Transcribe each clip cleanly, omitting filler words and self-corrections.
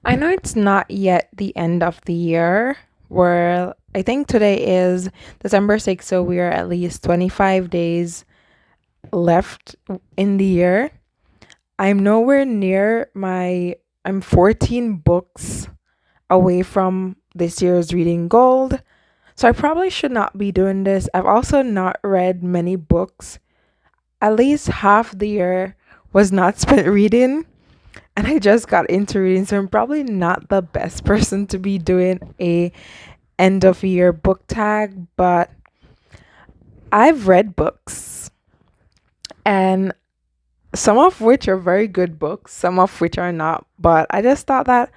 I know it's not yet the end of the year. Where I think today is December 6th, so we are at least 25 days left in the year. I'm nowhere near I'm 14 books away from this year's reading gold. So I probably should not be doing this. I've also not read many books. At least half the year was not spent reading, and I just got into reading, so I'm probably not the best person to be doing a end of year book tag, but I've read books, and some of which are very good books, some of which are not, but I just thought that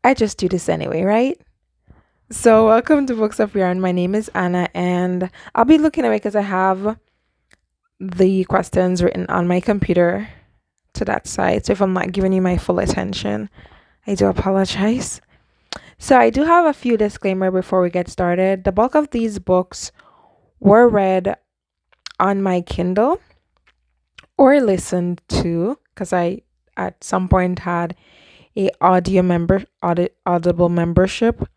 I just do this anyway, right? So welcome to Books of Yarn. My name is Anna, and I'll be looking away because I have the questions written on my computer to that side. So if I'm not giving you my full attention, I do apologize. So I do have a few disclaimer before we get started. The bulk of these books were read on my Kindle or listened to because I at some point had a Audible membership.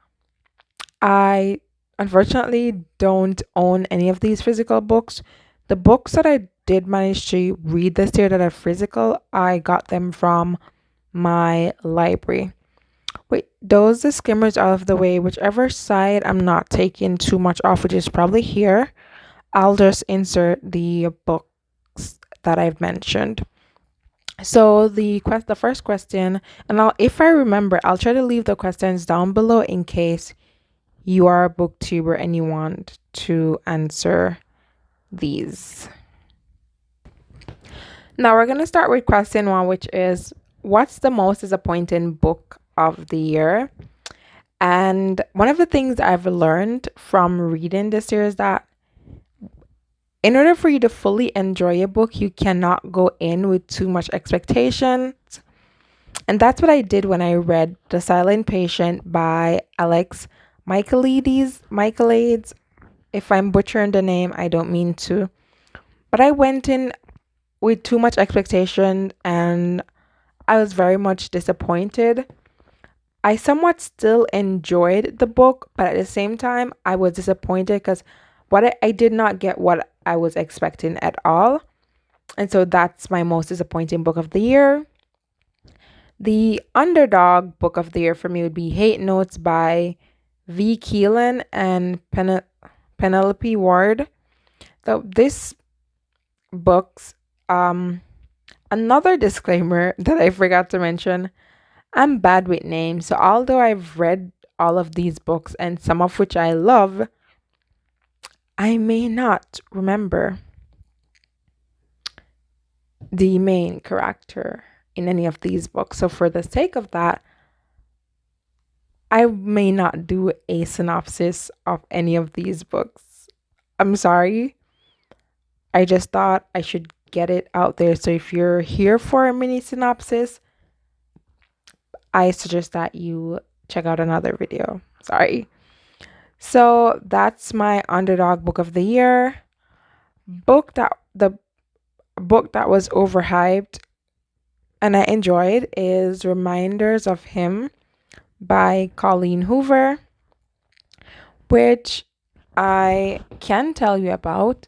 I unfortunately don't own any of these physical books. The books that I did manage to read this year that are physical, I got them from my library. Wait, those disclaimers out of the way, whichever side I'm not taking too much off, which is probably here, I'll just insert the books that I've mentioned. So the first question, and if I remember, I'll try to leave the questions down below in case you are a booktuber and you want to answer these. Now we're gonna start with question one, which is what's the most disappointing book of the year? And one of the things I've learned from reading this year is that in order for you to fully enjoy a book, you cannot go in with too much expectations. And that's what I did when I read The Silent Patient by Alex Michaelides. If I'm butchering the name, I don't mean to. But I went in with too much expectation and I was very much disappointed. I somewhat still enjoyed the book, but at the same time, I was disappointed because I did not get what I was expecting at all. And so that's my most disappointing book of the year. The underdog book of the year for me would be Hate Notes by V. Keelan and Penelope Ward. So this book's another disclaimer that I forgot to mention. I'm bad with names, so although I've read all of these books and some of which I love, I may not remember the main character in any of these books. So for the sake of that, I may not do a synopsis of any of these books. I'm sorry. I just thought I should get it out there. So if you're here for a mini synopsis, I suggest that you check out another video. Sorry. So that's my underdog book of the year. The book that was overhyped and I enjoyed is Reminders of Him by Colleen Hoover, which I can tell you about.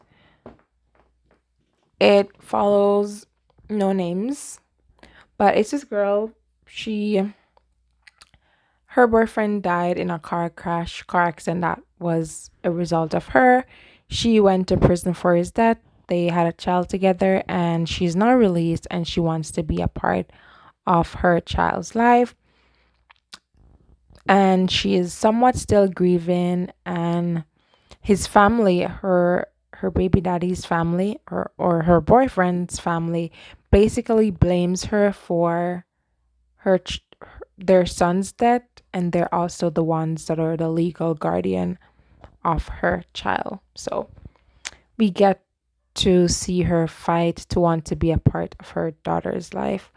It follows no names, but it's this girl. Her boyfriend died in a car accident that was a result of her. She went to prison for his death. They had a child together and she's now released and she wants to be a part of her child's life. And she is somewhat still grieving, and his family, her baby daddy's family or her boyfriend's family basically blames her for their son's death, and they're also the ones that are the legal guardian of her child. So we get to see her fight to want to be a part of her daughter's life.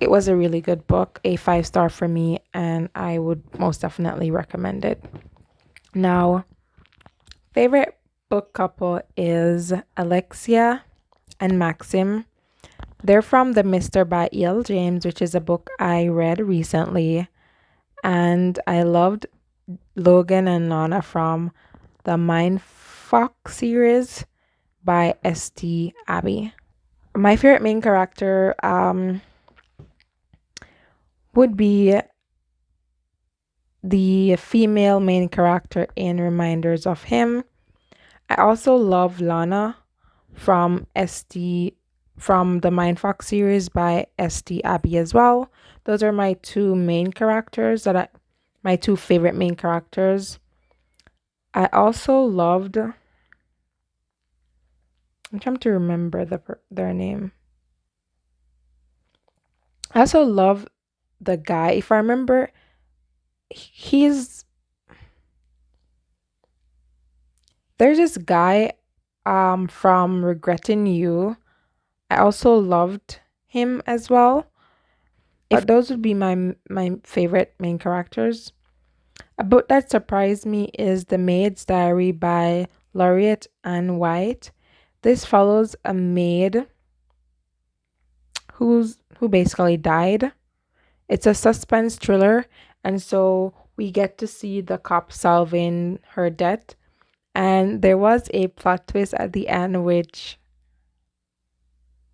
It was a really good book, a 5-star for me, and I would most definitely recommend it. Now, favorite book couple is Alexia and Maxim. They're from The Mister by E.L. James, which is a book I read recently. And I loved Logan and Lana from the Mindfuck series by St. Abbey. My favorite main character would be the female main character in Reminders of Him. I also love Lana from from the Mindfuck series by St. Abbey as well. Those are my two main characters my two favorite main characters. I also loved. I'm trying to remember their name. I also love the guy. If I remember, he's there's this guy from Regretting You. I also loved him as well. If those would be my favorite main characters. A book that surprised me is The Maid's Diary by Laureate Anne White. This follows a maid who basically died. It's a suspense thriller, and so we get to see the cops solving her death. And there was a plot twist at the end, which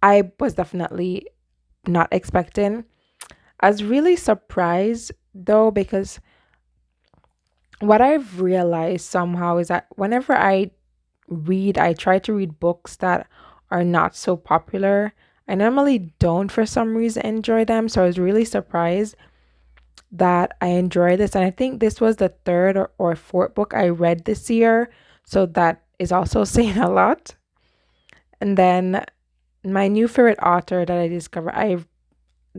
I was definitely not expecting. I was really surprised though, because what I've realized somehow is that whenever I try to read books that are not so popular. I normally don't, for some reason, enjoy them. So I was really surprised that I enjoyed this. And I think this was the third or fourth book I read this year. So that is also saying a lot. And then my new favorite author that I discovered, I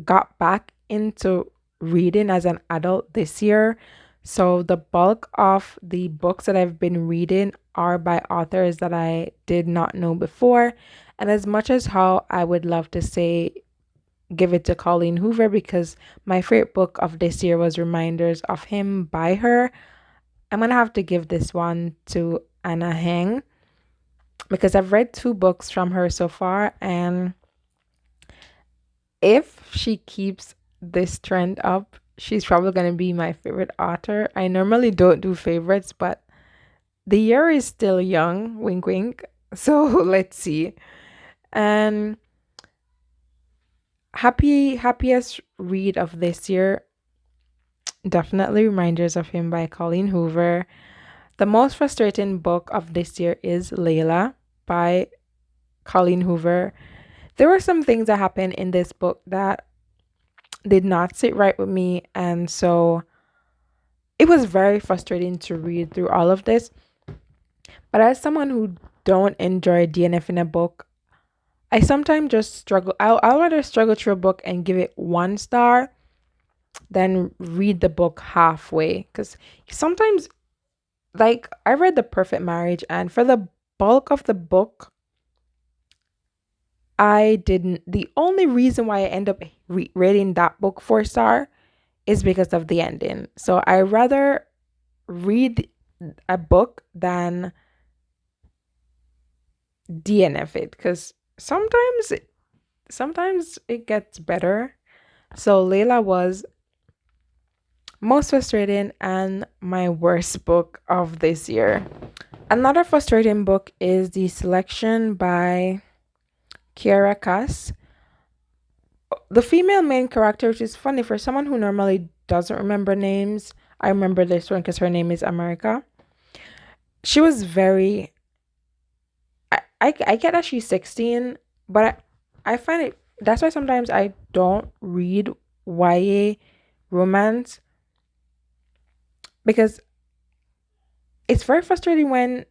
got back into reading as an adult this year. So the bulk of the books that I've been reading are by authors that I did not know before. And as much as how I would love to say give it to Colleen Hoover, because my favorite book of this year was Reminders of Him by her, I'm gonna have to give this one to Anna Heng, because I've read two books from her so far, and if she keeps this trend up, she's probably going to be my favorite author. I normally don't do favorites, but the year is still young, wink wink. So let's see. And happiest read of this year, definitely Reminders of Him by Colleen Hoover. The most frustrating book of this year is Layla by Colleen Hoover. There were some things that happened in this book that did not sit right with me, and so it was very frustrating to read through all of this. But as someone who don't enjoy DNF in a book, I sometimes just struggle. I'll rather struggle through a book and give it 1 star than read the book halfway, because sometimes, like, I read The Perfect Marriage, and for the bulk of the book I didn't. The only reason why I end up rating that book 4 star is because of the ending. So I rather read a book than DNF it, because sometimes it gets better. So Layla was most frustrating and my worst book of this year. Another frustrating book is The Selection by Kiara Cass. The female main character, which is funny for someone who normally doesn't remember names. I remember this one because her name is America. She was very. I get that she's 16, but I find it. That's why sometimes I don't read YA romance, because it's very frustrating when,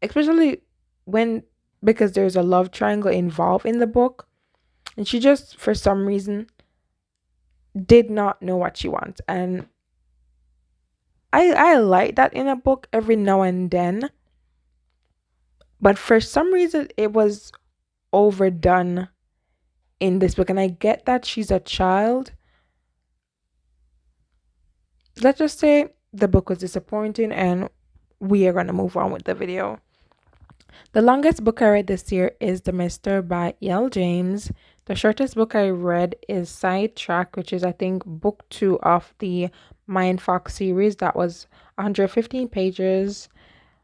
especially when, because there's a love triangle involved in the book, and she just, for some reason, did not know what she wants. And I like that in a book every now and then, but for some reason it was overdone in this book. And I get that she's a child. Let's just say the book was disappointing, and we are going to move on with the video. The longest book I read this year is The Mister by E.L. James. The shortest book I read is Sidetrack, which is, I think, book 2 of the Mind Fox series. That was 115 pages.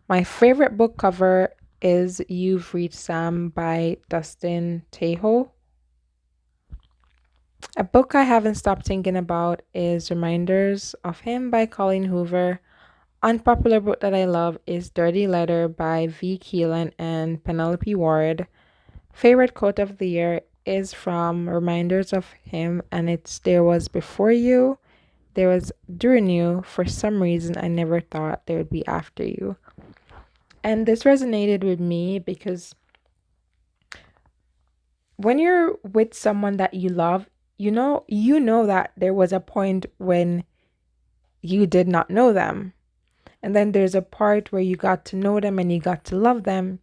My favorite book cover is You've Reached Sam by Dustin Tejo. A book I haven't stopped thinking about is Reminders of Him by Colleen Hoover. Unpopular book that I love is Dirty Letter by V. Keelan and Penelope Ward. Favorite quote of the year is from Reminders of Him, and it's there was before you, there was during you. For some reason, I never thought there would be after you. And this resonated with me because when you're with someone that you love, you know that there was a point when you did not know them. And then there's a part where you got to know them and you got to love them.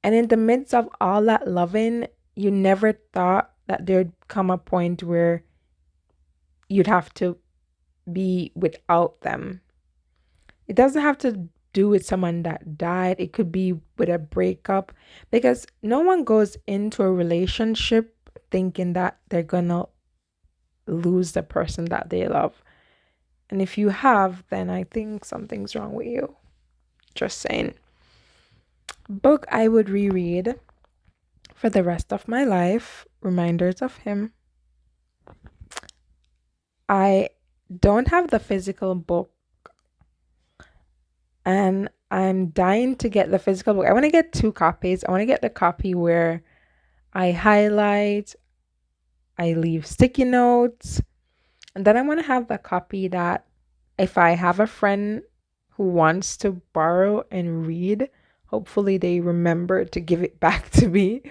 And in the midst of all that loving, you never thought that there'd come a point where you'd have to be without them. It doesn't have to do with someone that died. It could be with a breakup, because no one goes into a relationship thinking that they're gonna lose the person that they love. And if you have, then I think something's wrong with you. Just saying. Book I would reread for the rest of my life, Reminders of Him. I don't have the physical book, and I'm dying to get the physical book. I want to get 2 copies. I want to get the copy where I highlight, I leave sticky notes, and then I want to have the copy that if I have a friend who wants to borrow and read, hopefully they remember to give it back to me.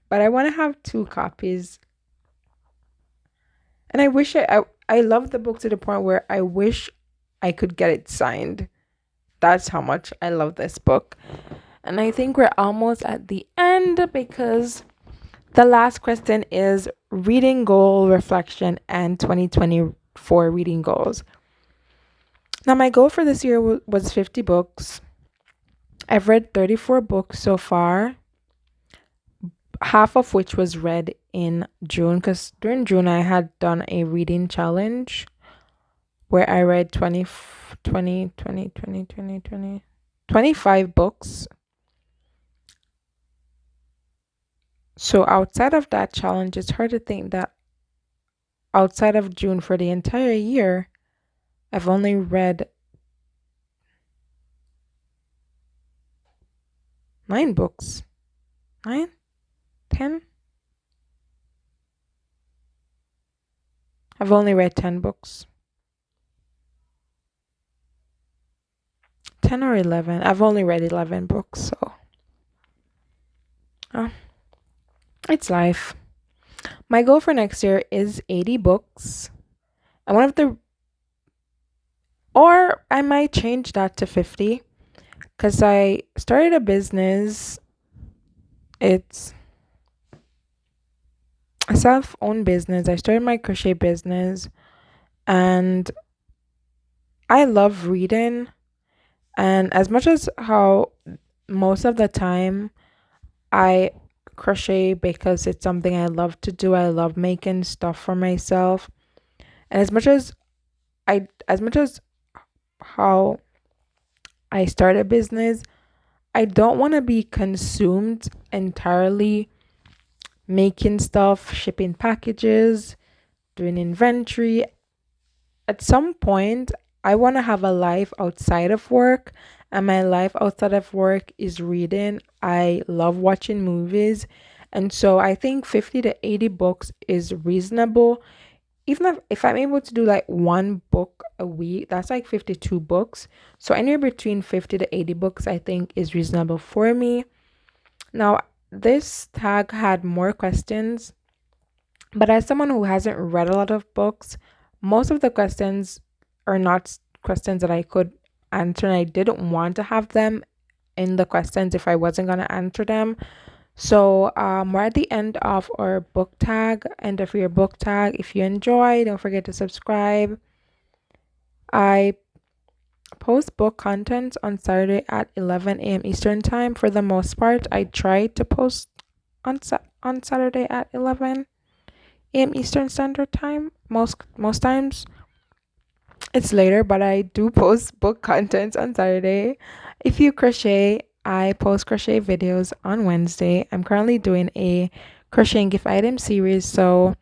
But I want to have 2 copies. And I wish I love the book to the point where I wish I could get it signed. That's how much I love this book. And I think we're almost at the end, because the last question is reading goal reflection and 2024 reading goals. Now, my goal for this year was 50 books. I've read 34 books so far, half of which was read in June, because during June I had done a reading challenge where I read 25 books. So outside of that challenge, it's hard to think that outside of June for the entire year, I've only read 9 books. 9? 10? I've only read 10 books. 10 or 11. I've only read 11 books, so it's life. My goal for next year is 80 books. And or I might change that to 50, because I started a business. It's a self-owned business. I started my crochet business, and I love reading. And as much as how most of the time I crochet because it's something I love to do, I love making stuff for myself. And as much as how I start a business, I don't want to be consumed entirely making stuff, shipping packages, doing inventory. At some point, I want to have a life outside of work, and my life outside of work is reading. I love watching movies, and so I think 50 to 80 books is reasonable. Even if I'm able to do like 1 book a week, that's like 52 books. So anywhere between 50 to 80 books, I think, is reasonable for me. Now, this tag had more questions, but as someone who hasn't read a lot of books, most of the questions are not questions that I could answer, and I didn't want to have them in the questions if I wasn't going to answer them. So we're at the end of our book tag, end of your book tag. If you enjoy, don't forget to subscribe. I post book content on Saturday at 11 a.m. Eastern time. For the most part, I try to post on Saturday at 11. a.m. Eastern Standard Time. Most times it's later, but I do post book content on Saturday. If you crochet, I post crochet videos on Wednesday. I'm currently doing a crocheting gift item series, so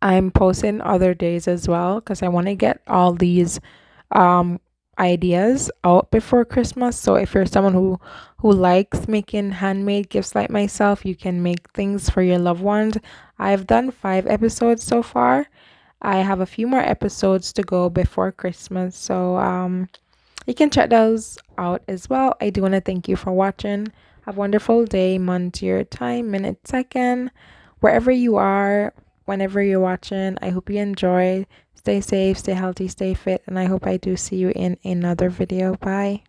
I'm posting other days as well because I want to get all these um ideas out before Christmas. So if you're someone who likes making handmade gifts like myself, you can make things for your loved ones. I've done 5 episodes so far. I have a few more episodes to go before Christmas. So you can check those out as well. I do want to thank you for watching. Have a wonderful day, month, year, time, minute, second, wherever you are, whenever you're watching. I hope you enjoy. Stay safe, stay healthy, stay fit, and I hope I do see you in another video. Bye.